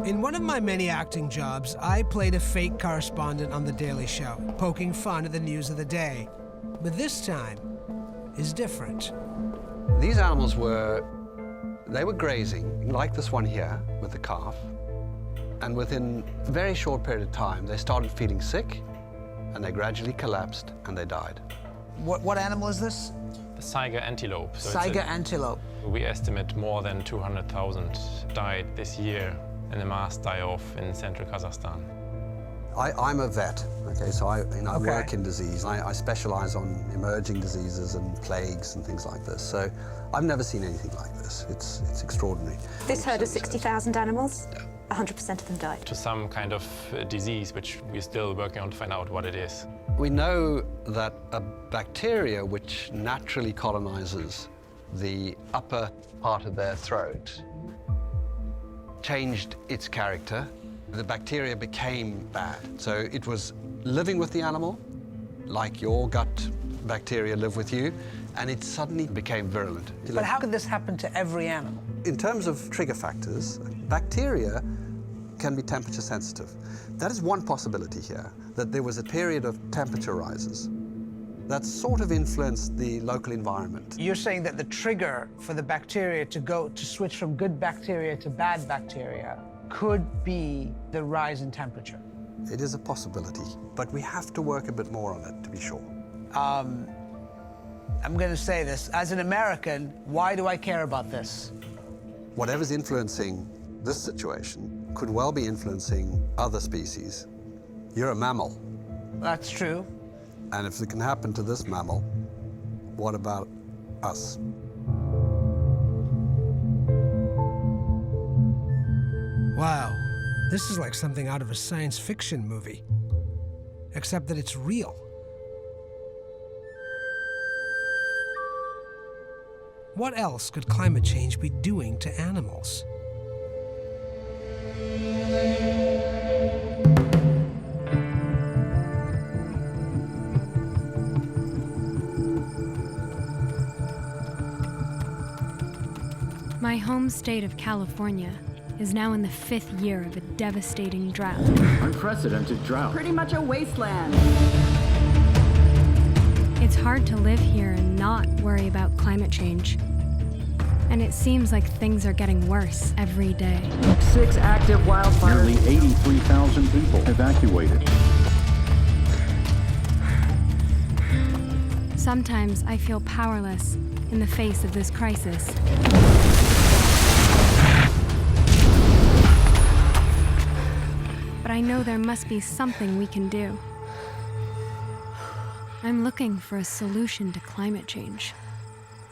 In one of my many acting jobs, I played a fake correspondent on The Daily Show, poking fun at the news of the day. But this time is different. These animals were grazing, like this one here with the calf. And within a very short period of time, they started feeling sick, and they gradually collapsed, and they died. What animal is this? The saiga antelope. So Saiga antelope. We estimate more than 200,000 died this year in a mass die-off in central Kazakhstan. I'm a vet, okay, so I work in disease. I specialize on emerging diseases and plagues and things like this. So I've never seen anything like this. It's extraordinary. This herd of 60,000 animals, 100% of them died. To some kind of disease, which we're still working on to find out what it is. We know that a bacteria which naturally colonizes the upper part of their throat changed its character. The bacteria became bad. So it was living with the animal, like your gut bacteria live with you, and it suddenly became virulent. But how could this happen to every animal? In terms of trigger factors, bacteria can be temperature sensitive. That is one possibility here, that there was a period of temperature rises that sort of influenced the local environment. You're saying that the trigger for the bacteria to switch from good bacteria to bad bacteria could be the rise in temperature. It is a possibility, but we have to work a bit more on it to be sure. I'm going to say this. As an American, why do I care about this? Whatever's influencing this situation could well be influencing other species. You're a mammal. That's true. And if it can happen to this mammal, what about us? Wow, this is like something out of a science fiction movie, except that it's real. What else could climate change be doing to animals? My home state of California is now in the 5th year of a devastating drought. Unprecedented drought. Pretty much a wasteland. It's hard to live here and not worry about climate change. And it seems like things are getting worse every day. 6 active wildfires. Nearly 83,000 people evacuated. Sometimes I feel powerless in the face of this crisis. But I know there must be something we can do. I'm looking for a solution to climate change.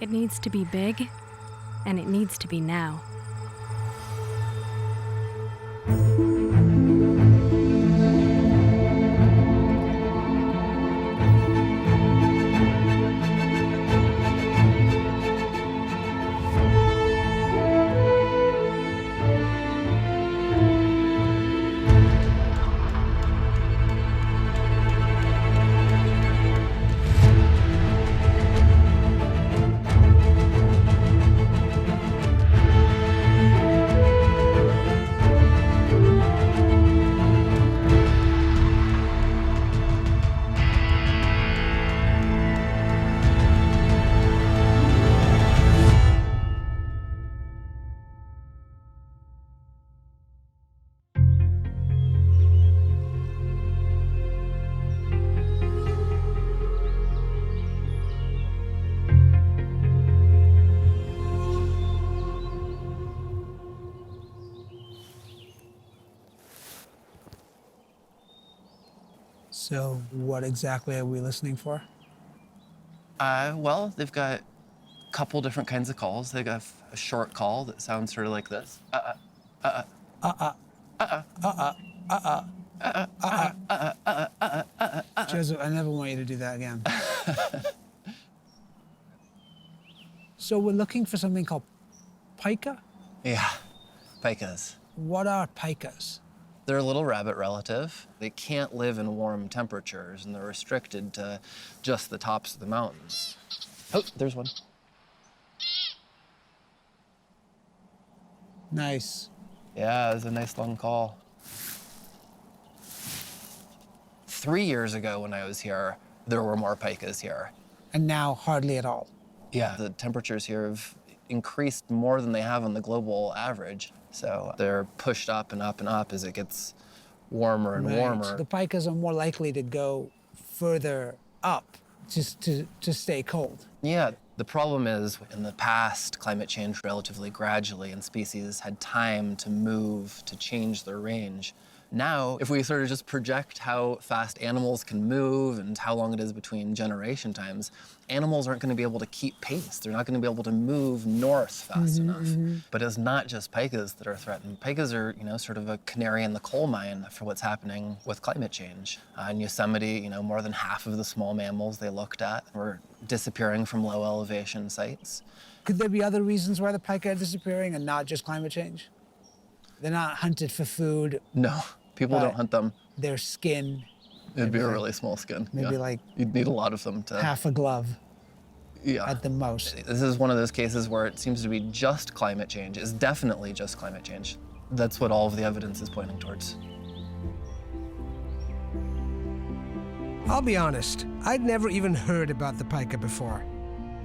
It needs to be big, and it needs to be now. So what exactly are we listening for? Well, they've got a couple different kinds of calls. They got a short call that sounds sort of like this. Joseph, I never want you to do that again. So we're looking for something called pika? Yeah, pikas. What are pikas? They're a little rabbit relative. They can't live in warm temperatures, and they're restricted to just the tops of the mountains. Oh, there's one. Nice. Yeah, it was a nice long call. 3 years ago when I was here, there were more pikas here. And now, hardly at all. Yeah, the temperatures here have increased more than they have on the global average. So they're pushed up and up and up as it gets warmer and warmer. The pikas are more likely to go further up just to stay cold. Yeah, the problem is in the past, climate changed relatively gradually and species had time to move, to change their range. Now, if we sort of just project how fast animals can move and how long it is between generation times, animals aren't going to be able to keep pace. They're not going to be able to move north fast enough. But it's not just pikas that are threatened. Pikas are, sort of a canary in the coal mine for what's happening with climate change. In Yosemite, more than half of the small mammals they looked at were disappearing from low elevation sites. Could there be other reasons why the pika are disappearing and not just climate change? They're not hunted for food. No. People don't hunt them. Their skin. It'd be a really small skin. Maybe like you'd need a lot of them to half a glove. Yeah. At the most. This is one of those cases where it seems to be just climate change. It's definitely just climate change. That's what all of the evidence is pointing towards. I'll be honest, I'd never even heard about the pika before.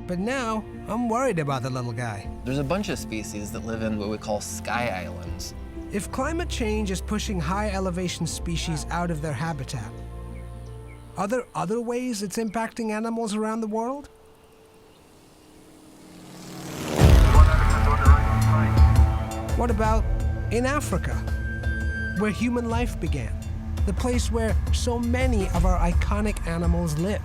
But now, I'm worried about the little guy. There's a bunch of species that live in what we call sky islands. If climate change is pushing high elevation species out of their habitat, are there other ways it's impacting animals around the world? What about in Africa, where human life began? The place where so many of our iconic animals live.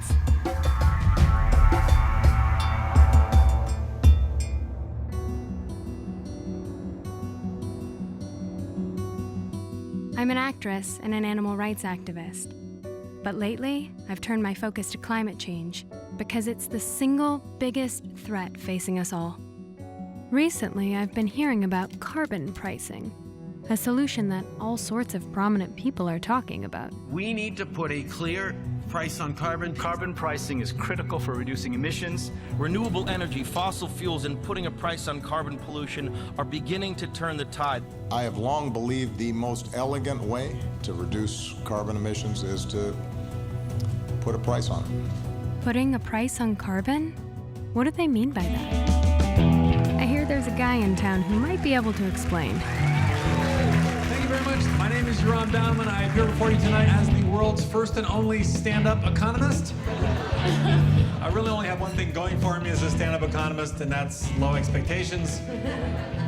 I'm an actress and an animal rights activist. But lately, I've turned my focus to climate change because it's the single biggest threat facing us all. Recently, I've been hearing about carbon pricing, a solution that all sorts of prominent people are talking about. We need to put a clear price on carbon. Carbon pricing is critical for reducing emissions. Renewable energy, fossil fuels, and putting a price on carbon pollution are beginning to turn the tide. I have long believed the most elegant way to reduce carbon emissions is to put a price on it. Putting a price on carbon? What do they mean by that? I hear there's a guy in town who might be able to explain. Thank you very much. My name is Yaron Bauman. I appear before you tonight as the world's first and only stand-up economist. I really only have one thing going for me as a stand-up economist, and that's low expectations.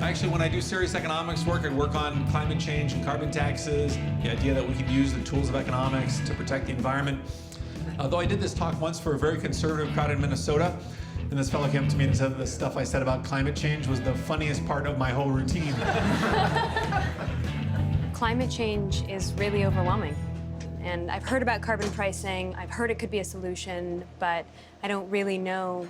Actually, when I do serious economics work, I work on climate change and carbon taxes, the idea that we can use the tools of economics to protect the environment. Though I did this talk once for a very conservative crowd in Minnesota, and this fellow came up to me and said that the stuff I said about climate change was the funniest part of my whole routine. Climate change is really overwhelming. And I've heard about carbon pricing, I've heard it could be a solution, but I don't really know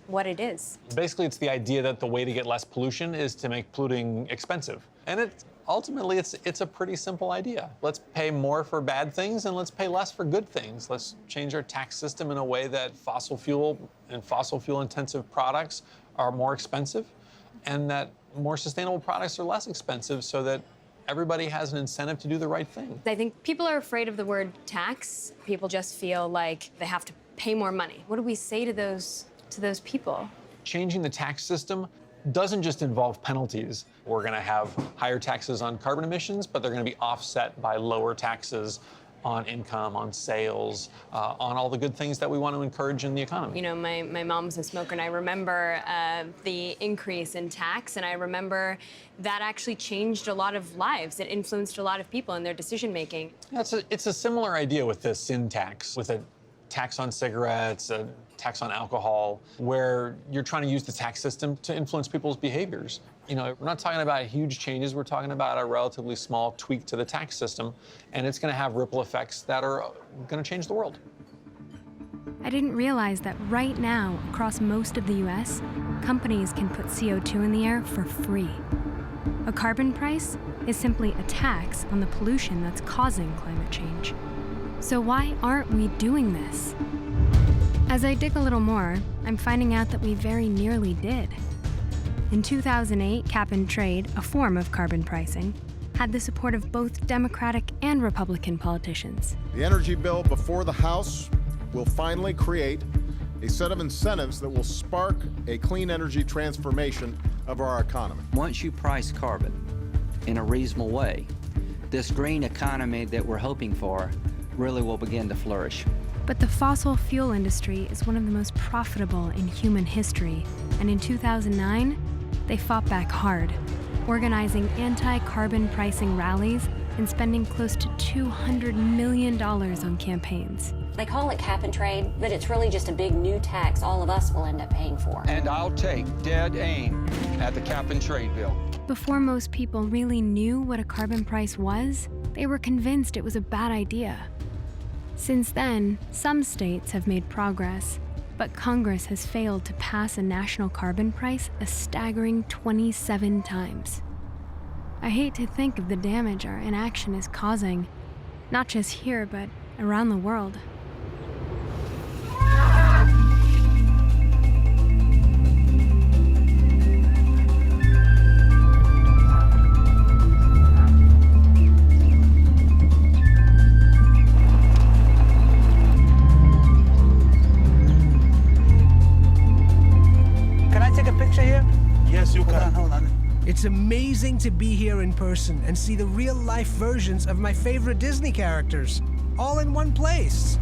what it is. Basically, it's the idea that the way to get less pollution is to make polluting expensive. And ultimately, it's a pretty simple idea. Let's pay more for bad things and let's pay less for good things. Let's change our tax system in a way that fossil fuel and fossil fuel intensive products are more expensive and that more sustainable products are less expensive so that everybody has an incentive to do the right thing. I think people are afraid of the word tax. People just feel like they have to pay more money. What do we say to those people? Changing the tax system doesn't just involve penalties. We're going to have higher taxes on carbon emissions, but they're going to be offset by lower taxes on income, on sales, on all the good things that we want to encourage in the economy. You know, my mom's a smoker, and I remember the increase in tax, and I remember that actually changed a lot of lives. It influenced a lot of people in their decision-making. Yeah, it's a similar idea with this sin tax, with a tax on cigarettes, a tax on alcohol, where you're trying to use the tax system to influence people's behaviors. You know, we're not talking about huge changes, we're talking about a relatively small tweak to the tax system, and it's going to have ripple effects that are going to change the world. I didn't realize that right now, across most of the US, companies can put CO2 in the air for free. A carbon price is simply a tax on the pollution that's causing climate change. So why aren't we doing this? As I dig a little more, I'm finding out that we very nearly did. In 2008, cap and trade, a form of carbon pricing, had the support of both Democratic and Republican politicians. The energy bill before the House will finally create a set of incentives that will spark a clean energy transformation of our economy. Once you price carbon in a reasonable way, this green economy that we're hoping for really will begin to flourish. But the fossil fuel industry is one of the most profitable in human history, and in 2009, they fought back hard, organizing anti-carbon pricing rallies and spending close to $200 million on campaigns. They call it cap and trade, but it's really just a big new tax all of us will end up paying for. And I'll take dead aim at the cap and trade bill. Before most people really knew what a carbon price was, they were convinced it was a bad idea. Since then, some states have made progress, but Congress has failed to pass a national carbon price a staggering 27 times. I hate to think of the damage our inaction is causing, not just here, but around the world. It's amazing to be here in person and see the real-life versions of my favorite Disney characters, all in one place.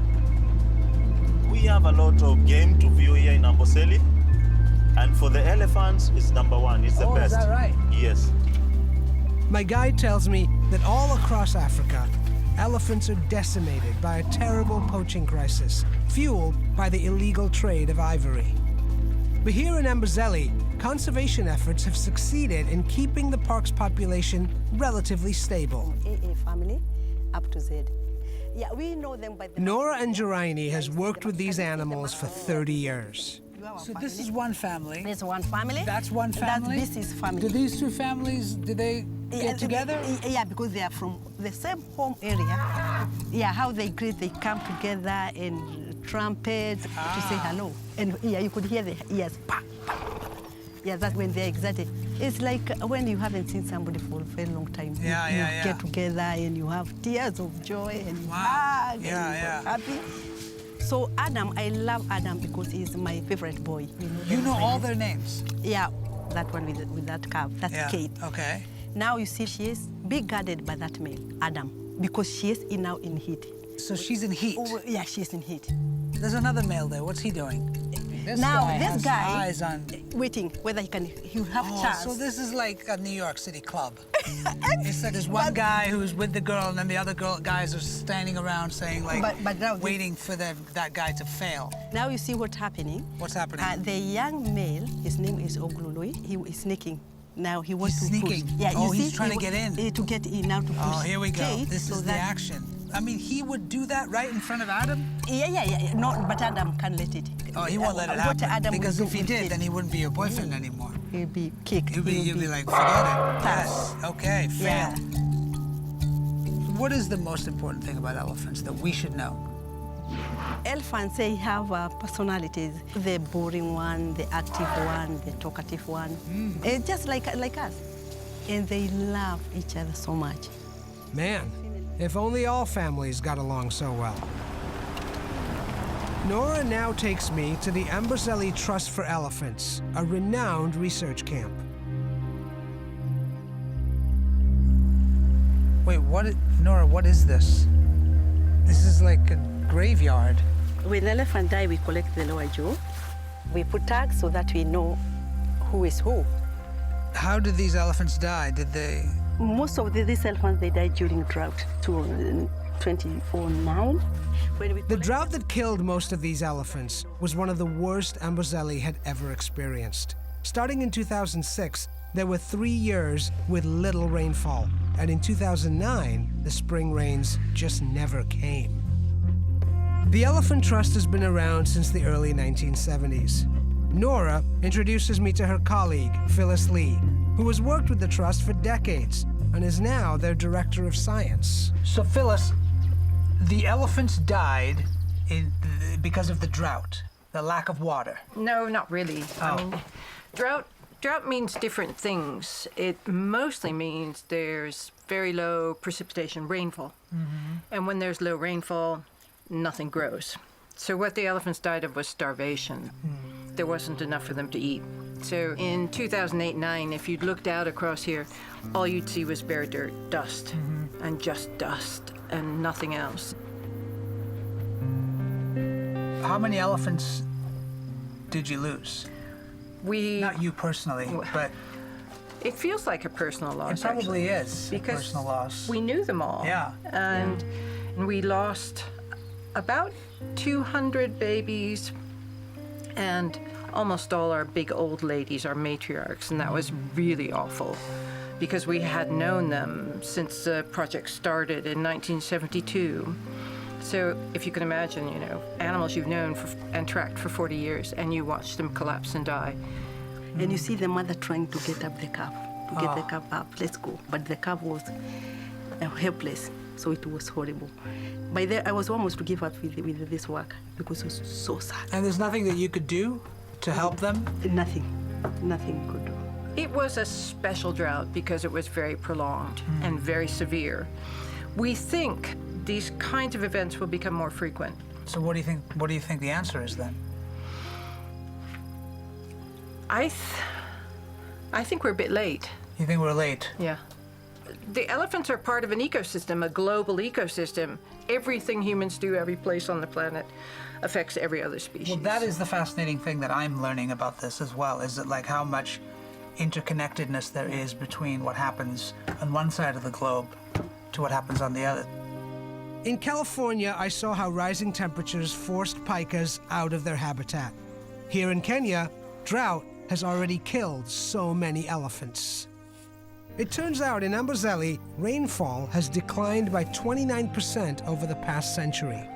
We have a lot of game to view here in Amboseli, and for the elephants, it's #1. It's the best. Is that right? Yes. My guide tells me that all across Africa, elephants are decimated by a terrible poaching crisis, fueled by the illegal trade of ivory. But here in Amboseli, conservation efforts have succeeded in keeping the park's population relatively stable. AA family, up to Z. Yeah, we know them by the... Nora Njaraini has worked with these animals for 30 years. So this is one family. This is one family. That's one family? This is family. Do these two families, do they get together? Yeah, because they are from the same home area. Yeah, how they greet, they come together and trumpets to say hello. And yeah, you could hear the ears. Pa, pa. Yeah, that's when they're excited. It's like when you haven't seen somebody for a very long time. You get together and you have tears of joy and you hug and you're happy. So Adam, I love Adam because he's my favorite boy. You know all their names? Yeah, that one with that calf, that's Kate. Okay. Now you see she is being guarded by that male, Adam, because she is now in heat. So she's in heat? Oh, yeah, she's in heat. There's another male there. What's he doing? This guy has eyes on... waiting whether he'll have chance. So this is like a New York City club. It's like there's one guy who's with the girl, and then the other guys are standing around saying, like, but now waiting for that guy to fail. Now you see what's happening. What's happening? The young male, his name is Oglului. He is sneaking. Now he wants to sneaking. push. Yeah, oh, he's trying to get in. To get in now to push. Oh, here we go. Kate, this is the action. I mean, he would do that right in front of Adam? Yeah. No, but Adam can't let it. Oh, he won't let it happen. Because if he did, then he wouldn't be your boyfriend anymore. He'd be kicked. You'd be like, forget it. Yes. Okay, fail. Yeah. What is the most important thing about elephants that we should know? Elephants, they have personalities. The boring one, the active one, the talkative one. It's just like us. And they love each other so much. Man, if only all families got along so well. Nora now takes me to the Amboseli Trust for Elephants, a renowned research camp. Wait, Nora, what is this? This is like a graveyard. When an elephant dies, we collect the lower jaw. We put tags so that we know who is who. How did these elephants die? Did they... Most of these elephants, they died during drought, 2009. The drought that killed most of these elephants was one of the worst Amboseli had ever experienced. Starting in 2006, there were 3 years with little rainfall, and in 2009, the spring rains just never came. The Elephant Trust has been around since the early 1970s. Nora introduces me to her colleague, Phyllis Lee, who has worked with the Trust for decades and is now their Director of Science. So, Phyllis, the elephants died because of the drought, the lack of water. No, not really. Oh. Drought Drought means different things. It mostly means there's very low precipitation rainfall. And when there's low rainfall, nothing grows. So what the elephants died of was starvation. There wasn't enough for them to eat. So in 2008-9, if you'd looked out across here, all you'd see was bare dirt, dust, and just dust, and nothing else. How many elephants did you lose? Not you personally, but... It feels like a personal loss, It probably actually, is because a personal loss. We knew them all. Yeah. And we lost about 200 babies, and almost all our big old ladies, our matriarchs, and that was really awful because we had known them since the project started in 1972. So if you can imagine, you know, animals you've known and tracked for 40 years, and you watch them collapse and die. And you see the mother trying to get up the calf, to get the calf up, let's go. But the calf was helpless, so it was horrible. By then, I was almost to give up with this work because it was so sad. And there's nothing that you could do to help them? Nothing could do. It was a special drought because it was very prolonged and very severe. We think these kinds of events will become more frequent. So what do you think the answer is then? I think we're a bit late. You think we're late? Yeah. The elephants are part of an ecosystem, a global ecosystem. Everything humans do, every place on the planet, affects every other species. Well, that is the fascinating thing that I'm learning about this as well, is that like how much interconnectedness there is between what happens on one side of the globe to what happens on the other. In California, I saw how rising temperatures forced pikas out of their habitat. Here in Kenya, drought has already killed so many elephants. It turns out in Amboseli, rainfall has declined by 29% over the past century.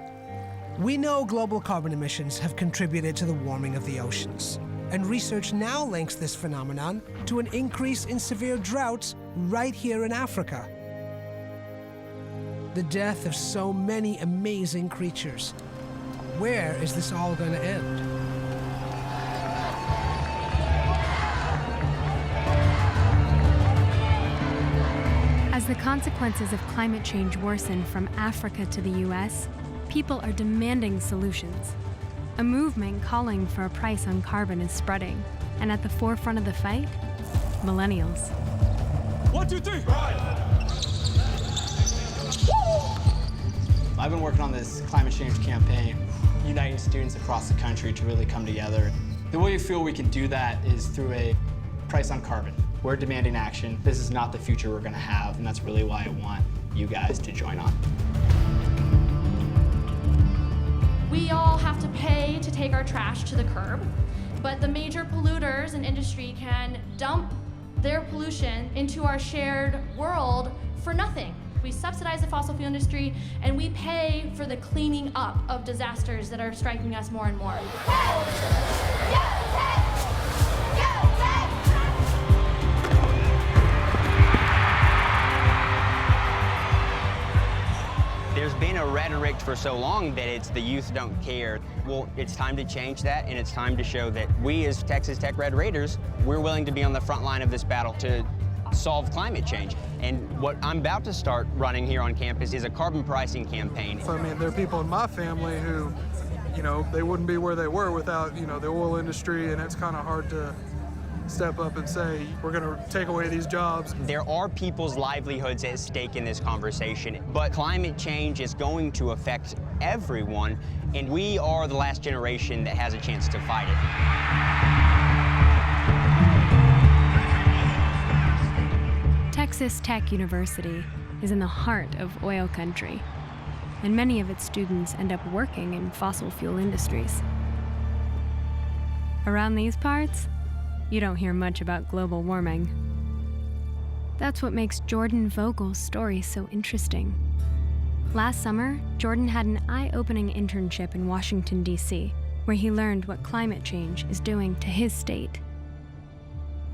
We know global carbon emissions have contributed to the warming of the oceans, and research now links this phenomenon to an increase in severe droughts right here in Africa. The death of so many amazing creatures. Where is this all going to end? As the consequences of climate change worsen from Africa to the US, people are demanding solutions. A movement calling for a price on carbon is spreading, and at the forefront of the fight, millennials. 1, 2, 3, ride! I've been working on this climate change campaign, uniting students across the country to really come together. The way we feel we can do that is through a price on carbon. We're demanding action. This is not the future we're going to have, and that's really why I want you guys to join on. We all have to pay to take our trash to the curb, but the major polluters and industry can dump their pollution into our shared world for nothing. We subsidize the fossil fuel industry, and we pay for the cleaning up of disasters that are striking us more and more. There's been a rhetoric for so long that it's the youth don't care. Well, it's time to change that, and it's time to show that we as Texas Tech Red Raiders, we're willing to be on the front line of this battle to solve climate change. And what I'm about to start running here on campus is a carbon pricing campaign. So, I mean, there are people in my family who, you know, they wouldn't be where they were without, you know, the oil industry, and it's kind of hard to step up and say, we're going to take away these jobs. There are people's livelihoods at stake in this conversation, but climate change is going to affect everyone, and we are the last generation that has a chance to fight it. Texas Tech University is in the heart of oil country, and many of its students end up working in fossil fuel industries. Around these parts, you don't hear much about global warming. That's what makes Jordan Vogel's story so interesting. Last summer, Jordan had an eye-opening internship in Washington, D.C., where he learned what climate change is doing to his state.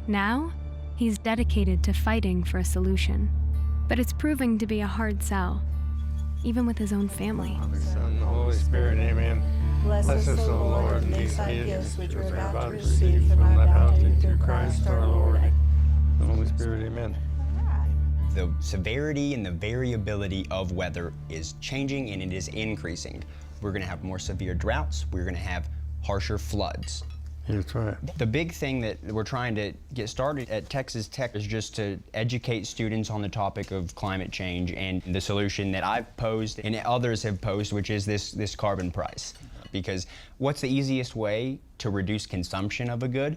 Now, he's dedicated to fighting for a solution, but it's proving to be a hard sell, even with his own family. Father, Son, and the Holy Spirit, amen. Bless us, O Lord, and these thy gifts which we're about to receive from our bounty through Christ our Lord. The Holy Spirit, amen. The severity and the variability of weather is changing and it is increasing. We're going to have more severe droughts. We're going to have harsher floods. That's right. The big thing that we're trying to get started at Texas Tech is just to educate students on the topic of climate change and the solution that I've posed and others have posed, which is this carbon price. Because what's the easiest way to reduce consumption of a good?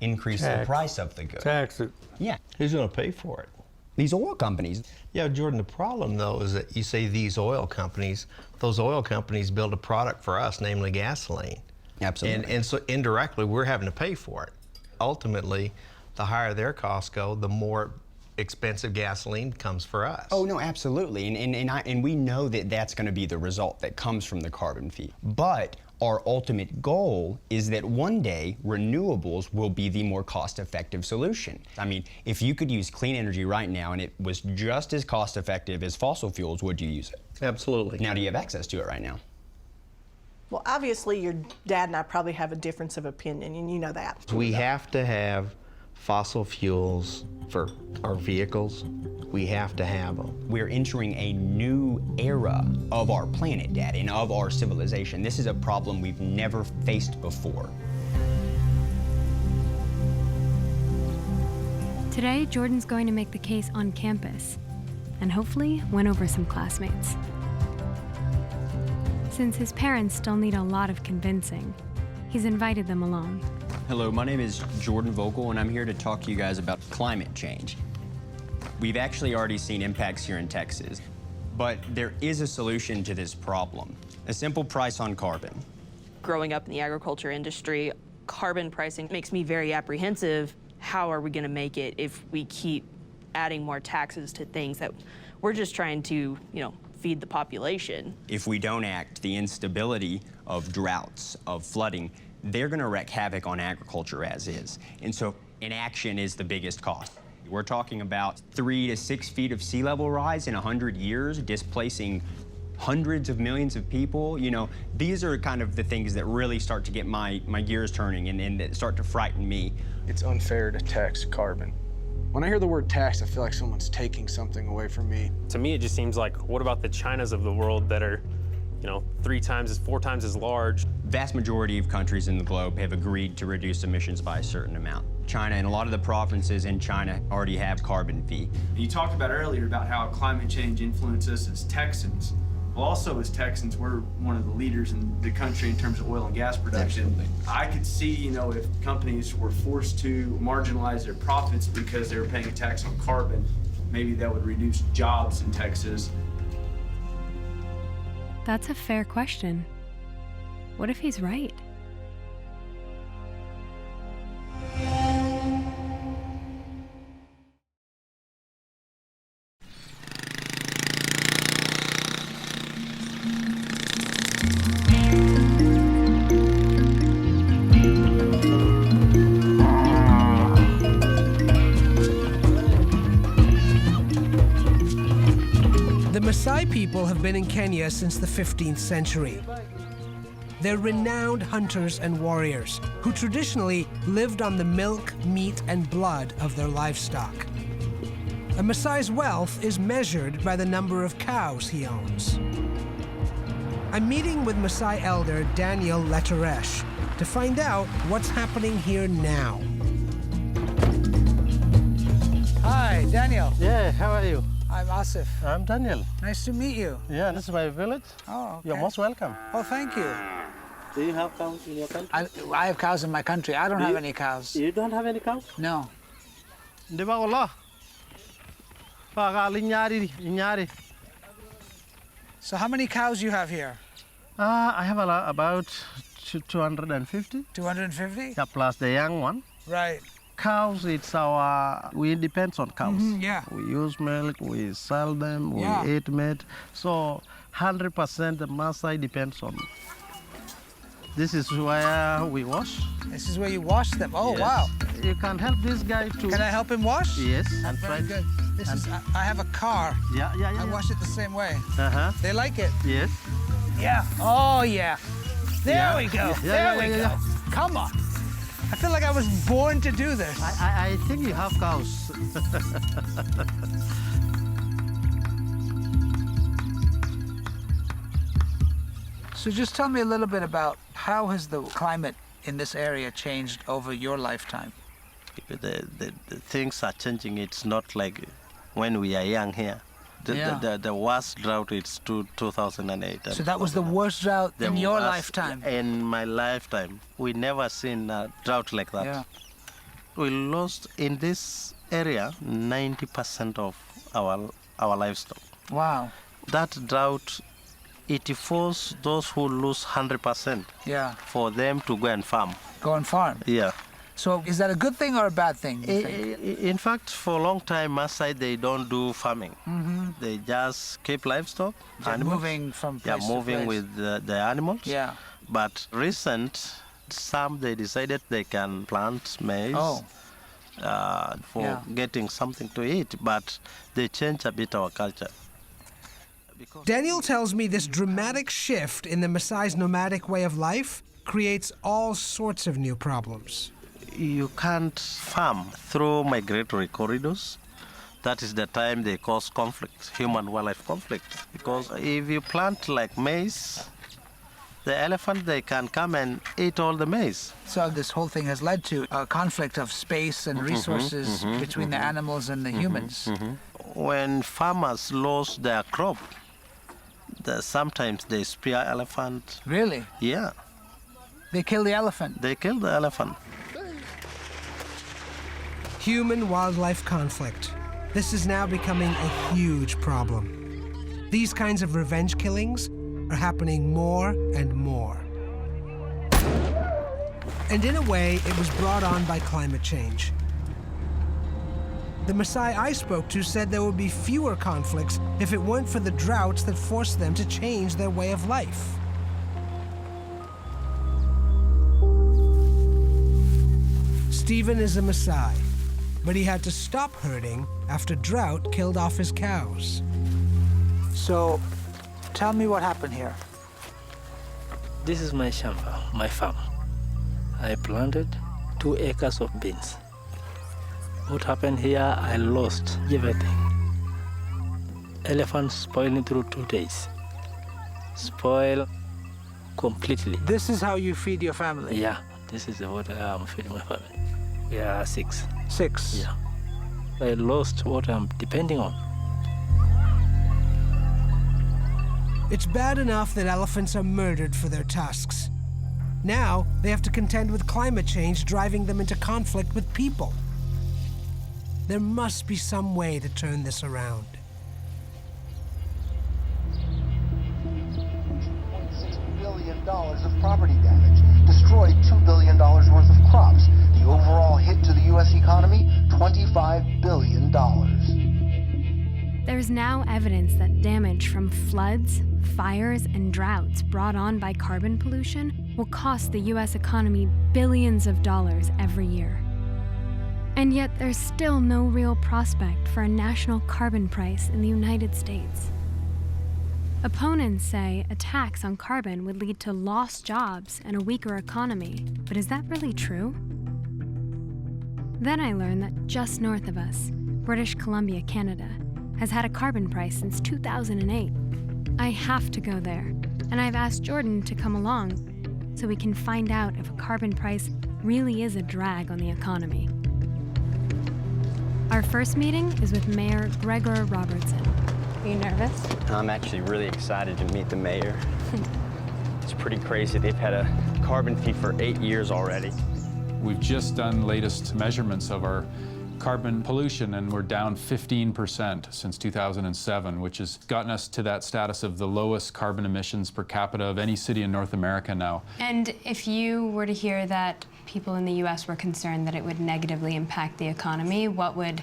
Increase the price of the good. Tax it. Yeah. Who's going to pay for it? These oil companies. Yeah, Jordan, the problem, though, is that you say these oil companies, those oil companies build a product for us, namely gasoline. Absolutely. And so indirectly, we're having to pay for it. Ultimately, the higher their costs go, the more expensive gasoline comes for us. Oh, no, absolutely. And we know that that's going to be the result that comes from the carbon fee. But our ultimate goal is that one day renewables will be the more cost-effective solution. I mean, if you could use clean energy right now and it was just as cost-effective as fossil fuels, would you use it? Absolutely. Now, do you have access to it right now? Well, obviously, your dad and I probably have a difference of opinion, and you know that. We have to have fossil fuels for our vehicles. We have to have them. We're entering a new era of our planet, Dad, and of our civilization. This is a problem we've never faced before. Today, Jordan's going to make the case on campus and hopefully win over some classmates. Since his parents still need a lot of convincing, he's invited them along. Hello, my name is Jordan Vogel, and I'm here to talk to you guys about climate change. We've actually already seen impacts here in Texas, but there is a solution to this problem. A simple price on carbon. Growing up in the agriculture industry, carbon pricing makes me very apprehensive. How are we going to make it if we keep adding more taxes to things that we're just trying to, feed the population? If we don't act, the instability of droughts, of flooding, they're going to wreak havoc on agriculture as is. And so inaction is the biggest cost. We're talking about 3 to 6 feet of sea level rise in 100 years, displacing hundreds of millions of people. These are kind of the things that really start to get my gears turning and that start to frighten me. It's unfair to tax carbon. When I hear the word tax, I feel like someone's taking something away from me. To me, it just seems like, what about the Chinas of the world that are 4 times as large? Vast majority of countries in the globe have agreed to reduce emissions by a certain amount. China and a lot of the provinces in China already have carbon fee. You talked about earlier about how climate change influences us as Texans. Well, also as Texans, we're one of the leaders in the country in terms of oil and gas production. Absolutely. I could see, if companies were forced to marginalize their profits because they were paying a tax on carbon, maybe that would reduce jobs in Texas. That's a fair question. What if he's right? The Maasai people have been in Kenya since the 15th century. They're renowned hunters and warriors who traditionally lived on the milk, meat, and blood of their livestock. A Maasai's wealth is measured by the number of cows he owns. I'm meeting with Maasai elder Daniel Letaresh to find out what's happening here now. Hi, Daniel. Yeah, how are you? I'm Aasif. I'm Daniel. Nice to meet you. Yeah, this is my village. Oh, okay. You're most welcome. Oh, thank you. Do you have cows in your country? I have cows in my country. I don't have any cows. You don't have any cows? No. So how many cows you have here? I have about 250. 250? Yeah, plus the young one. Right. Cows, we depend on cows. Yeah. We use milk, we sell them, we eat meat. So 100% the Maasai depends on. This is where we wash. This is where you wash them. Oh, yes. Wow. You can help this guy to. Can I help him wash? Yes. And very good. I have a car. Yeah. I wash it the same way. Uh-huh. They like it. Yes. Yeah. Oh, yeah. There we go. There we go. Come on. I feel like I was born to do this. I think you have cows. So just tell me a little bit about how has the climate in this area changed over your lifetime? The things are changing. It's not like when we are young here. The worst drought is 2008. So that was the worst drought in your lifetime? In my lifetime. We never seen a drought like that. Yeah. We lost in this area 90% of our livestock. Wow. That drought, it forced those who lose 100% for them to go and farm. Go and farm? Yeah. So is that a good thing or a bad thing? In fact, for a long time, Maasai, they don't do farming. They just keep livestock, animals. Moving from place to moving place. with the animals. Yeah. But some they decided they can plant maize for getting something to eat, but they change a bit our culture. Daniel tells me this dramatic shift in the Maasai's nomadic way of life creates all sorts of new problems. You can't farm through migratory corridors. That is the time they cause conflict, human-wildlife conflict. Because if you plant like maize, the elephant, they can come and eat all the maize. So this whole thing has led to a conflict of space and resources between the animals and the humans. When farmers lose their crop, sometimes they spear elephant. Really? Yeah. They kill the elephant? They kill the elephant. Human-wildlife conflict. This is now becoming a huge problem. These kinds of revenge killings are happening more and more. And in a way, it was brought on by climate change. The Maasai I spoke to said there would be fewer conflicts if it weren't for the droughts that forced them to change their way of life. Stephen is a Maasai, but he had to stop herding after drought killed off his cows. So, tell me what happened here. This is my shamba, my farm. I planted 2 acres of beans. What happened here, I lost everything. Elephants spoiling through 2 days. Spoil completely. This is how you feed your family? Yeah, this is what I'm feeding my family. We are 6. 6? Yeah. I lost what I'm depending on. It's bad enough that elephants are murdered for their tusks. Now, they have to contend with climate change driving them into conflict with people. There must be some way to turn this around. $6 billion of property damage, destroyed $2 billion worth of crops. The overall hit to the U.S. economy, $25 billion. There's now evidence that damage from floods, fires, and droughts brought on by carbon pollution will cost the U.S. economy billions of dollars every year. And yet there's still no real prospect for a national carbon price in the United States. Opponents say a tax on carbon would lead to lost jobs and a weaker economy, but is that really true? Then I learned that just north of us, British Columbia, Canada, has had a carbon price since 2008. I have to go there, and I've asked Jordan to come along so we can find out if a carbon price really is a drag on the economy. Our first meeting is with Mayor Gregor Robertson. Are you nervous? I'm actually really excited to meet the mayor. It's pretty crazy. They've had a carbon fee for 8 years already. We've just done latest measurements of our carbon pollution, and we're down 15% since 2007, which has gotten us to that status of the lowest carbon emissions per capita of any city in North America now. And if you were to hear that people in the U.S. were concerned that it would negatively impact the economy, what would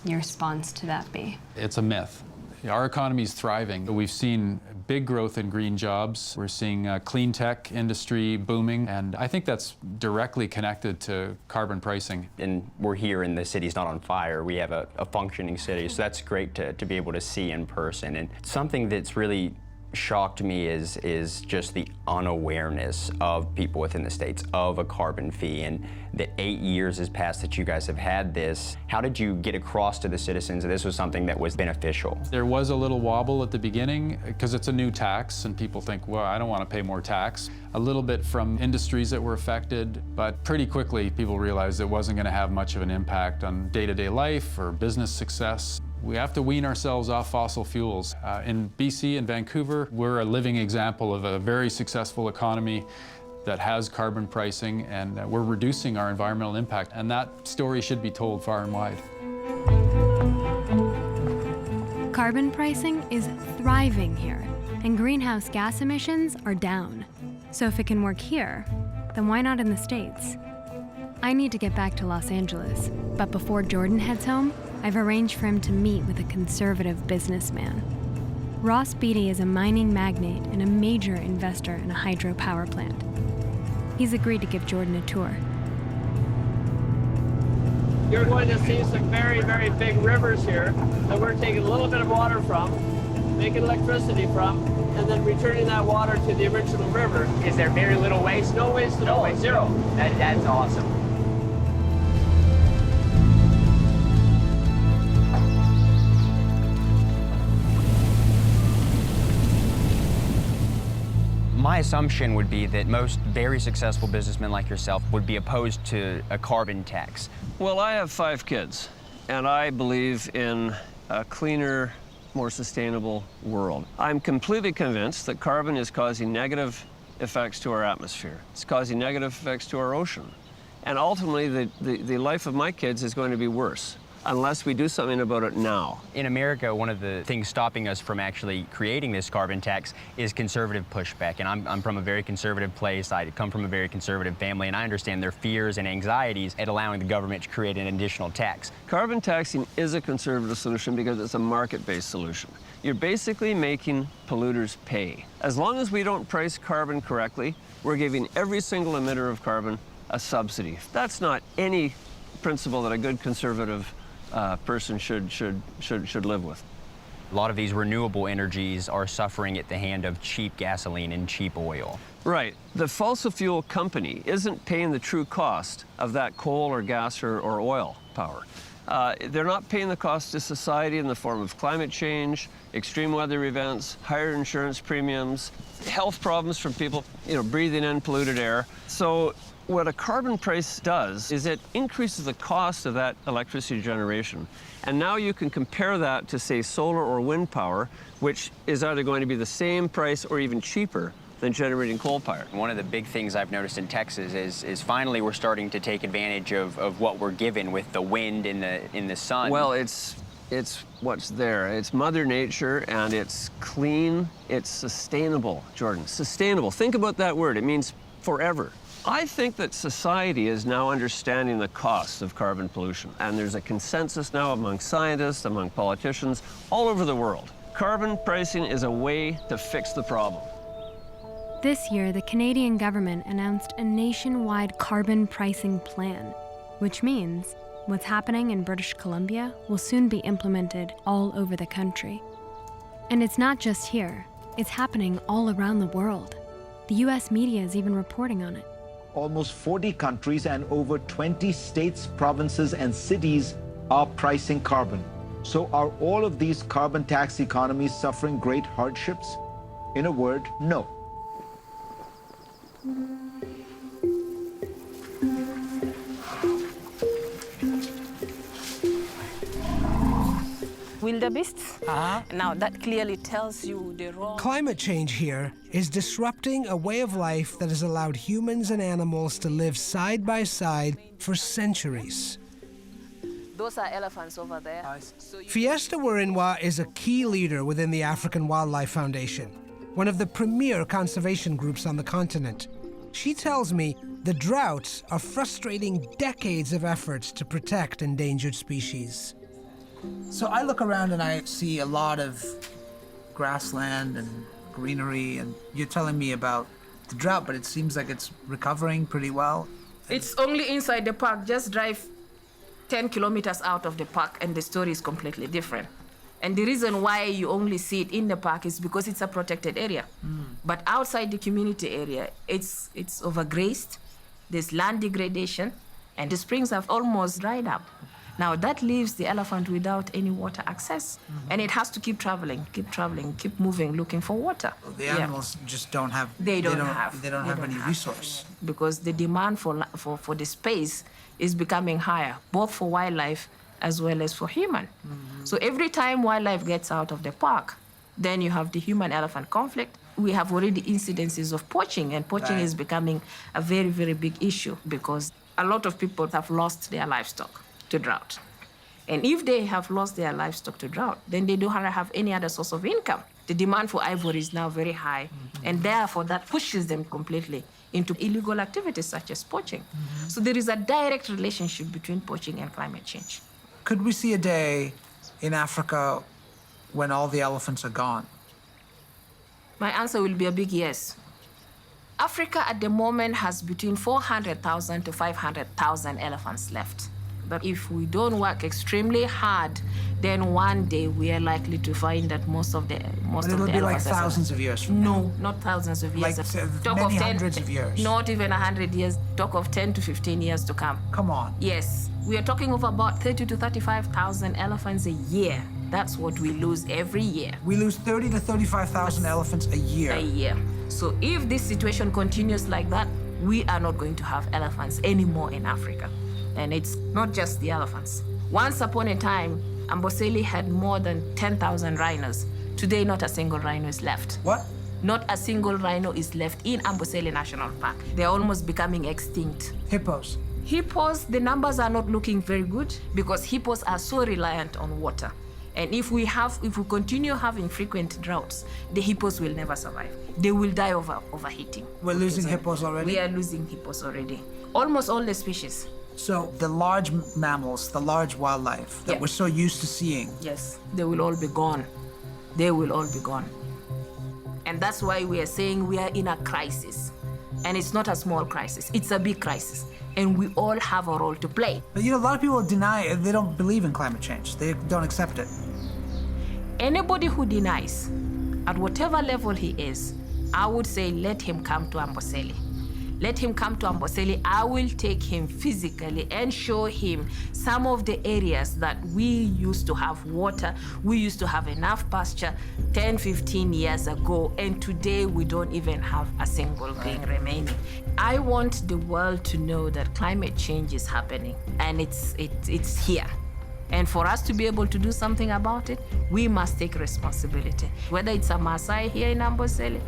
your response to that be? It's a myth. Our economy is thriving. We've seen big growth in green jobs. We're seeing clean tech industry booming, and I think that's directly connected to carbon pricing. And we're here and the city's not on fire. We have a functioning city, so that's great to be able to see in person. And something that's really shocked me is just the unawareness of people within the states of a carbon fee, and that 8 years has passed that you guys have had this. How did you get across to the citizens that this was something that was beneficial? There was a little wobble at the beginning because it's a new tax and people think, well, I don't want to pay more tax. A little bit from industries that were affected, but pretty quickly people realized it wasn't going to have much of an impact on day-to-day life or business success. We have to wean ourselves off fossil fuels. In BC and Vancouver, we're a living example of a very successful economy that has carbon pricing, and we're reducing our environmental impact. And that story should be told far and wide. Carbon pricing is thriving here, and greenhouse gas emissions are down. So if it can work here, then why not in the States? I need to get back to Los Angeles, but before Jordan heads home, I've arranged for him to meet with a conservative businessman. Ross Beatty is a mining magnate and a major investor in a hydropower plant. He's agreed to give Jordan a tour. You're going to see some very, very big rivers here that we're taking a little bit of water from, making electricity from, and then returning that water to the original river. Is there very little waste? No waste at all. Zero. That's awesome. My assumption would be that most very successful businessmen like yourself would be opposed to a carbon tax. Well, I have 5 kids, and I believe in a cleaner, more sustainable world. I'm completely convinced that carbon is causing negative effects to our atmosphere. It's causing negative effects to our ocean. And ultimately, the life of my kids is going to be worse unless we do something about it now. In America, one of the things stopping us from actually creating this carbon tax is conservative pushback. And I'm from a very conservative place. I come from a very conservative family, and I understand their fears and anxieties at allowing the government to create an additional tax. Carbon taxing is a conservative solution because it's a market-based solution. You're basically making polluters pay. As long as we don't price carbon correctly, we're giving every single emitter of carbon a subsidy. That's not any principle that a good conservative person should live with. A lot of these renewable energies are suffering at the hand of cheap gasoline and cheap oil. Right. The fossil fuel company isn't paying the true cost of that coal or gas or oil power. They're not paying the cost to society in the form of climate change, extreme weather events, higher insurance premiums, health problems from people, breathing in polluted air. So what a carbon price does is it increases the cost of that electricity generation. And now you can compare that to, say, solar or wind power, which is either going to be the same price or even cheaper than generating coal power. One of the big things I've noticed in Texas is finally we're starting to take advantage of what we're given with the wind in the sun. Well, it's what's there. It's Mother Nature, and it's clean, it's sustainable, Jordan. Sustainable. Think about that word. It means forever. I think that society is now understanding the costs of carbon pollution, and there's a consensus now among scientists, among politicians, all over the world. Carbon pricing is a way to fix the problem. This year, the Canadian government announced a nationwide carbon pricing plan, which means what's happening in British Columbia will soon be implemented all over the country. And it's not just here, it's happening all around the world. The US media is even reporting on it. Almost 40 countries and over 20 states, provinces, and cities are pricing carbon. So are all of these carbon tax economies suffering great hardships? In a word, no. Wildebeests. Now that clearly tells you the wrong. Climate change here is disrupting a way of life that has allowed humans and animals to live side by side for centuries. Those are elephants over there. Fiesta Warinwa is a key leader within the African Wildlife Foundation, one of the premier conservation groups on the continent. She tells me the droughts are frustrating decades of efforts to protect endangered species. So I look around and I see a lot of grassland and greenery, and you're telling me about the drought, but it seems like it's recovering pretty well. It's only inside the park. Just drive 10 kilometers out of the park and the story is completely different. And the reason why you only see it in the park is because it's a protected area. But outside the community area, it's overgrazed, there's land degradation, and the springs have almost dried up. Now that leaves the elephant without any water access. And it has to keep traveling, keep moving, looking for water. The animals just don't have. They don't have any resource. Because the demand for the space is becoming higher, both for wildlife as well as for human. So every time wildlife gets out of the park, then you have the human-elephant conflict. We have already incidences of poaching, and poaching is becoming a very, very big issue because a lot of people have lost their livestock to drought. And if they have lost their livestock to drought, then they don't have any other source of income. The demand for ivory is now very high, and therefore that pushes them completely into illegal activities such as poaching. So there is a direct relationship between poaching and climate change. Could we see a day in Africa when all the elephants are gone? My answer will be a big yes. Africa at the moment has between 400,000 to 500,000 elephants left. But if we don't work extremely hard, then one day we are likely to find that most of the elephants. It'll be like thousands of years from now. No, not thousands of years. Like many hundreds of years. Not even 100 years. Talk of 10 to 15 years to come. Come on. Yes, we are talking of about 30 to 35,000 elephants a year. That's what we lose every year. We lose 30 to 35,000 elephants a year. A year. So if this situation continues like that, we are not going to have elephants anymore in Africa. And it's not just the elephants. Once upon a time, Amboseli had more than 10,000 rhinos. Today, not a single rhino is left. What? Not a single rhino is left in Amboseli National Park. They're almost becoming extinct. Hippos? Hippos, the numbers are not looking very good because hippos are so reliant on water. And if we continue having frequent droughts, the hippos will never survive. They will die of overheating. We're losing hippos already? We are losing hippos already. Almost all the species. So the large mammals, the large wildlife that we're so used to seeing. Yes, they will all be gone. They will all be gone. And that's why we are saying we are in a crisis. And it's not a small crisis, it's a big crisis. And we all have a role to play. But a lot of people deny, they don't believe in climate change. They don't accept it. Anybody who denies, at whatever level he is, I would say let him come to Amboseli. Let him come to Amboseli. I will take him physically and show him some of the areas that we used to have water, we used to have enough pasture 10, 15 years ago, and today we don't even have a single thing remaining. I want the world to know that climate change is happening, and it's here. And for us to be able to do something about it, we must take responsibility. Whether it's a Maasai here in Amboseli,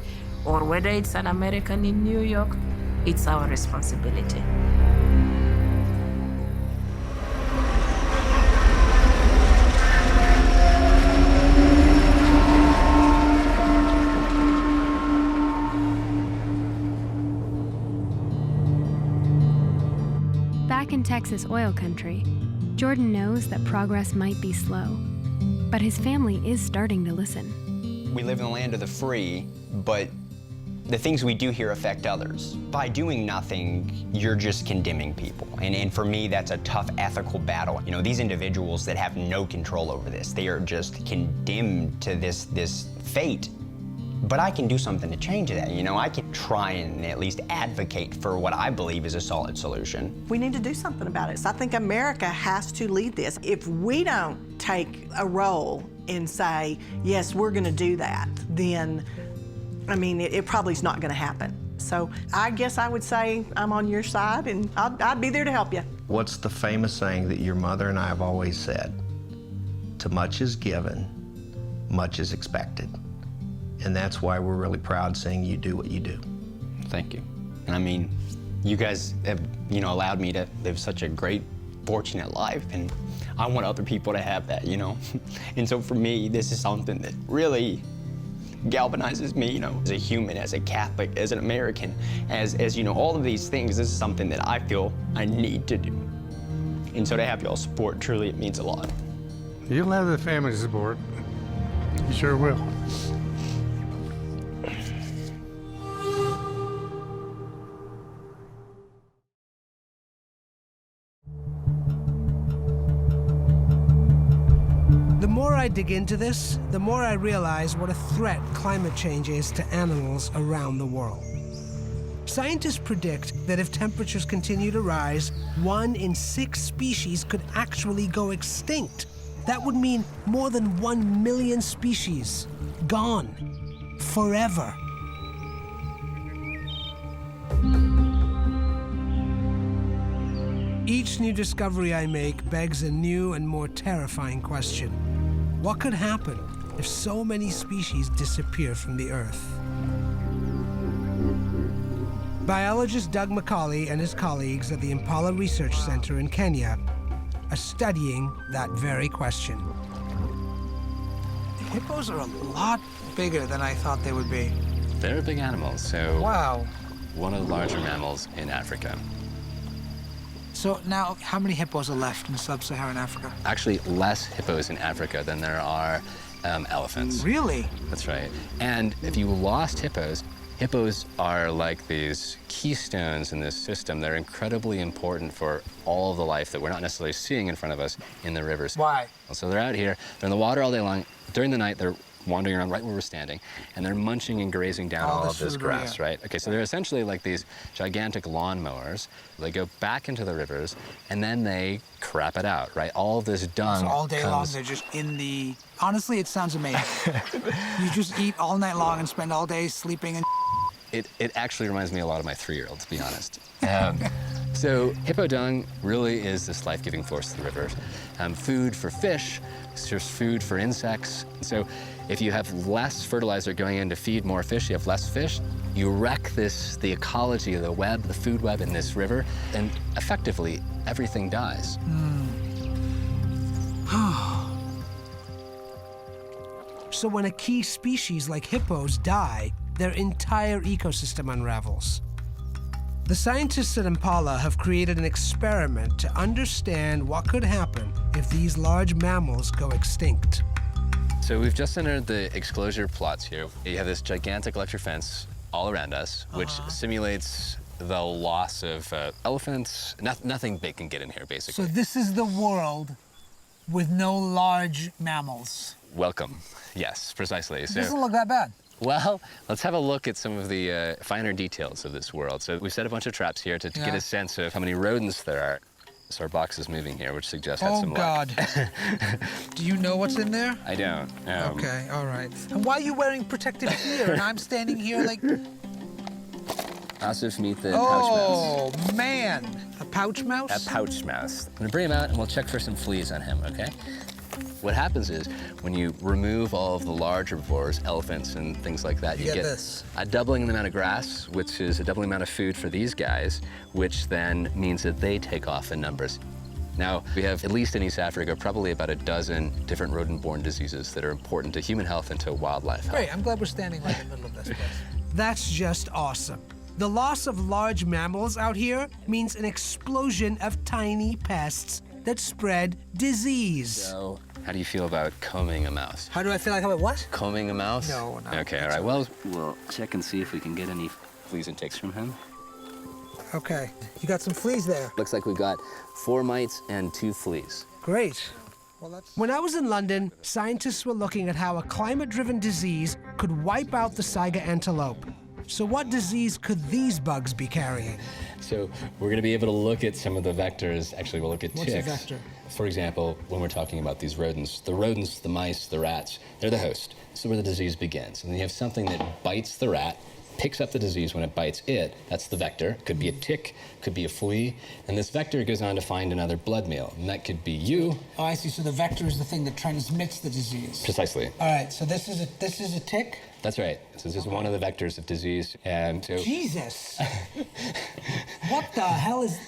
or whether it's an American in New York, it's our responsibility. Back in Texas oil country, Jordan knows that progress might be slow, but his family is starting to listen. We live in the land of the free, but the things we do here affect others. By doing nothing, you're just condemning people. And for me, that's a tough ethical battle. You know, these individuals that have no control over this, they are just condemned to this fate. But I can do something to change that. You know, I can try and at least advocate for what I believe is a solid solution. We need to do something about it. So I think America has to lead this. If we don't take a role and say, yes, we're gonna do that, then I mean, it probably is not going to happen. So I guess I would say I'm on your side, and I'd be there to help you. What's the famous saying that your mother and I have always said? To much is given, much is expected. And that's why we're really proud seeing you do what you do. Thank you. And I mean, you guys have, allowed me to live such a great, fortunate life, and I want other people to have that, And so for me, this is something that really galvanizes me, as a human, as a Catholic, as an American, as all of these things. This is something that I feel I need to do. And so to have y'all support, truly, it means a lot. You'll have the family support. You sure will. The more I dig into this, the more I realize what a threat climate change is to animals around the world. Scientists predict that if temperatures continue to rise, 1 in 6 species could actually go extinct. That would mean more than 1 million species gone forever. Each new discovery I make begs a new and more terrifying question. What could happen if so many species disappear from the Earth? Biologist Doug McCauley and his colleagues at the Impala Research Center in Kenya are studying that very question. Hippos are a lot bigger than I thought they would be. They're big animals, so Wow. one of the larger mammals in Africa. So now, how many hippos are left in sub-Saharan Africa? Actually, less hippos in Africa than there are elephants. Really? That's right. And if you lost hippos, hippos are like these keystones in this system. They're incredibly important for all of the life that we're not necessarily seeing in front of us in the rivers. Why? So they're out here, they're in the water all day long. During the night, they're wandering around right where we're standing, and they're munching and grazing down all of this grass, right? Okay, so they're essentially like these gigantic lawnmowers. They go back into the rivers, and then they crap it out, right? All of this dung So all day long, comes... they're just in the... Honestly, it sounds amazing. You just eat all night long and spend all day sleeping and... It actually reminds me a lot of my 3-year-old, to be honest. So hippo dung really is this life-giving force of the rivers. Food for fish, it's just food for insects. So if you have less fertilizer going in to feed more fish, you have less fish, you wreck the ecology of the web, the food web in this river, and effectively everything dies. So when a key species like hippos die, their entire ecosystem unravels. The scientists at Impala have created an experiment to understand what could happen if these large mammals go extinct. So we've just entered the exclosure plots here. You have this gigantic electric fence all around us, which simulates the loss of elephants. Nothing big can get in here, basically. So this is the world with no large mammals. Welcome. Yes, precisely. It So, doesn't look that bad. well, let's have a look at some of the finer details of this world. So we set a bunch of traps here to get a sense of how many rodents there are. So our box is moving here, which suggests had some luck. God. Do you know what's in there? I don't. Okay, all right. And why are you wearing protective gear and I'm standing here like... Aasif, meet the pouch mouse. Oh, man. A pouch mouse? A pouch mouse. I'm gonna bring him out and we'll check for some fleas on him, okay? What happens is, when you remove all of the large herbivores, elephants and things like that, you get this. a doubling in the amount of grass, which is a doubling amount of food for these guys, which then means that they take off in numbers. Now, we have, at least in East Africa, probably about a dozen different rodent-borne diseases that are important to human health and to wildlife health. Great, I'm glad we're standing right in the middle of this place. That's just awesome. The loss of large mammals out here means an explosion of tiny pests that spread disease. So, how do you feel about combing a mouse? How do I feel like about what? Combing a mouse? No. Okay, all right. Well, we'll check and see if we can get any fleas and ticks from him. Okay, you got some fleas there. Looks like we've got 4 mites and 2 fleas. Great. When I was in London, scientists were looking at how a climate-driven disease could wipe out the saiga antelope. So what disease could these bugs be carrying? So we're going to be able to look at some of the vectors. Actually, we'll look at What's ticks. a vector? For example, when we're talking about these rodents, the mice, the rats, they're the host. This is where the disease begins. And then you have something that bites the rat, picks up the disease when it bites it. That's the vector. Could be a tick, could be a flea. And this vector goes on to find another blood meal. And that could be you. Oh, I see. So the vector is the thing that transmits the disease. Precisely. All right, so this is a tick? That's right. So this is one of the vectors of disease. And so Jesus. What the hell is...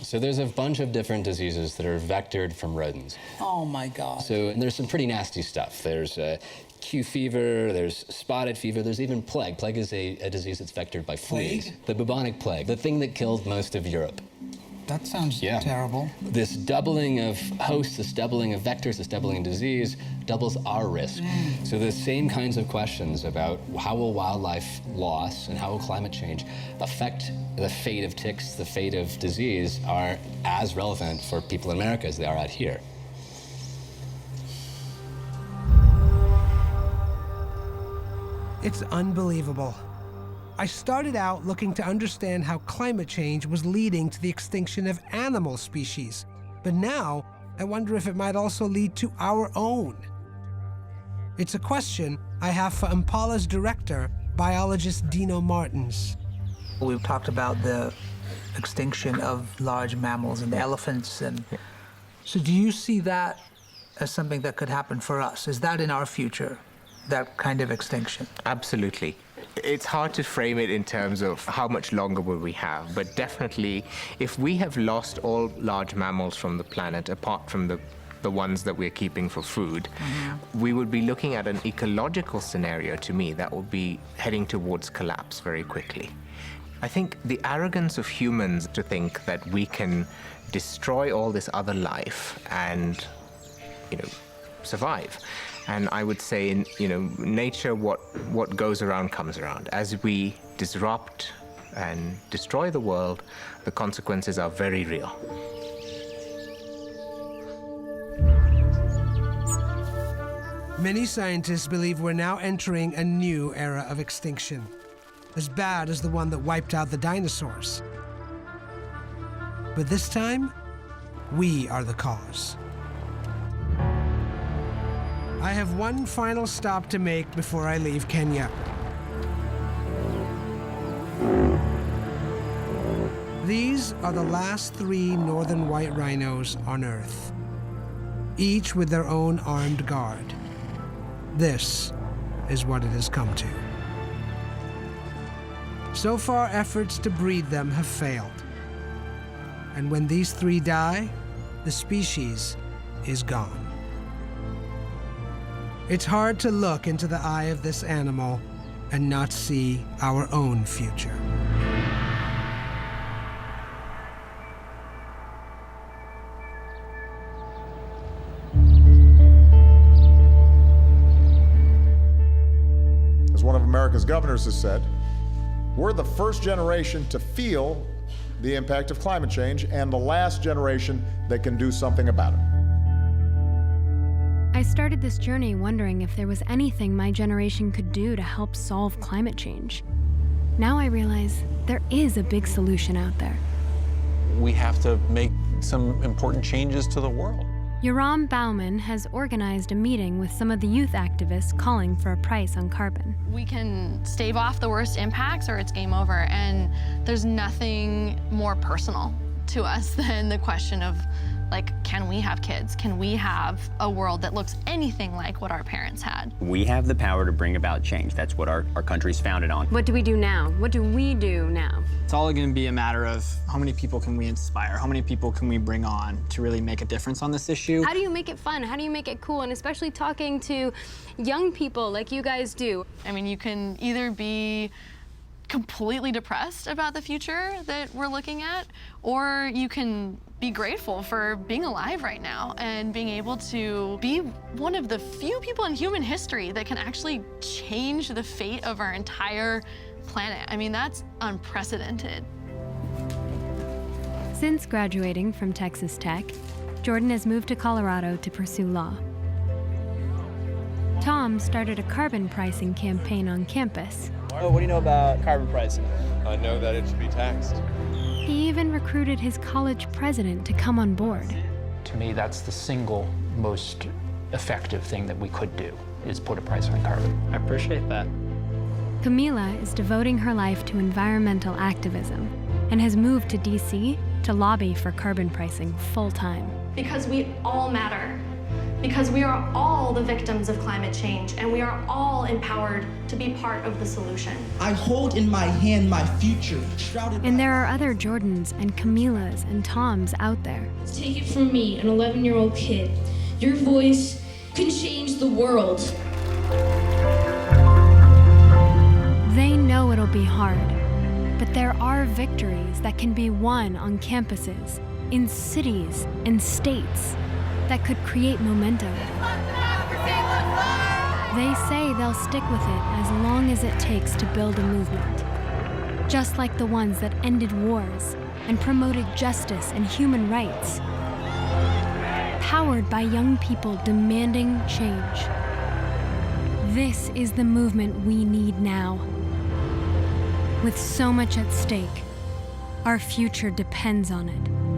So there's a bunch of different diseases that are vectored from rodents. Oh, my God. So there's some pretty nasty stuff. There's Q fever, there's spotted fever, there's even plague. Plague is a disease that's vectored by fleas. Plague? The bubonic plague, the thing that killed most of Europe. That sounds terrible. This doubling of hosts, this doubling of vectors, this doubling of disease doubles our risk. So the same kinds of questions about how will wildlife loss and how will climate change affect the fate of ticks, the fate of disease, are as relevant for people in America as they are out here. It's unbelievable. I started out looking to understand how climate change was leading to the extinction of animal species, but now I wonder if it might also lead to our own. It's a question I have for Impala's director, biologist Dino Martins. We've talked about the extinction of large mammals and elephants, and so do you see that as something that could happen for us? Is that in our future, that kind of extinction? Absolutely. It's hard to frame it in terms of how much longer will we have, but definitely if we have lost all large mammals from the planet, apart from the ones that we're keeping for food, we would be looking at an ecological scenario, to me, that would be heading towards collapse very quickly. I think the arrogance of humans to think that we can destroy all this other life and, survive. And I would say in, nature, what goes around comes around. As we disrupt and destroy the world, the consequences are very real. Many scientists believe we're now entering a new era of extinction, as bad as the one that wiped out the dinosaurs. But this time, we are the cause. I have one final stop to make before I leave Kenya. These are the last 3 northern white rhinos on Earth, each with their own armed guard. This is what it has come to. So far, efforts to breed them have failed. And when these 3 die, the species is gone. It's hard to look into the eye of this animal and not see our own future. As one of America's governors has said, we're the first generation to feel the impact of climate change and the last generation that can do something about it. I started this journey wondering if there was anything my generation could do to help solve climate change. Now I realize there is a big solution out there. We have to make some important changes to the world. Yoram Bauman has organized a meeting with some of the youth activists calling for a price on carbon. We can stave off the worst impacts or it's game over, and there's nothing more personal to us than the question of, can we have kids? Can we have a world that looks anything like what our parents had? We have the power to bring about change. That's what our country's founded on. What do we do now? What do we do now? It's all going to be a matter of how many people can we inspire? How many people can we bring on to really make a difference on this issue? How do you make it fun? How do you make it cool? And especially talking to young people like you guys do. I mean, you can either be completely depressed about the future that we're looking at, or you can be grateful for being alive right now and being able to be one of the few people in human history that can actually change the fate of our entire planet. I mean, that's unprecedented. Since graduating from Texas Tech, Jordan has moved to Colorado to pursue law. Tom started a carbon pricing campaign on campus. Oh, what do you know about carbon pricing? I know that it should be taxed. He even recruited his college president to come on board. To me, that's the single most effective thing that we could do, is put a price on carbon. I appreciate that. Camila is devoting her life to environmental activism and has moved to DC to lobby for carbon pricing full-time. Because we all matter. Because we are all the victims of climate change, and we are all empowered to be part of the solution. I hold in my hand my future, shrouded And there are other Jordans and Camilas and Toms out there. Take it from me, an 11-year-old kid. Your voice can change the world. They know it'll be hard, but there are victories that can be won on campuses, in cities, and states that could create momentum. They say they'll stick with it as long as it takes to build a movement. Just like the ones that ended wars and promoted justice and human rights. Powered by young people demanding change. This is the movement we need now. With so much at stake, our future depends on it.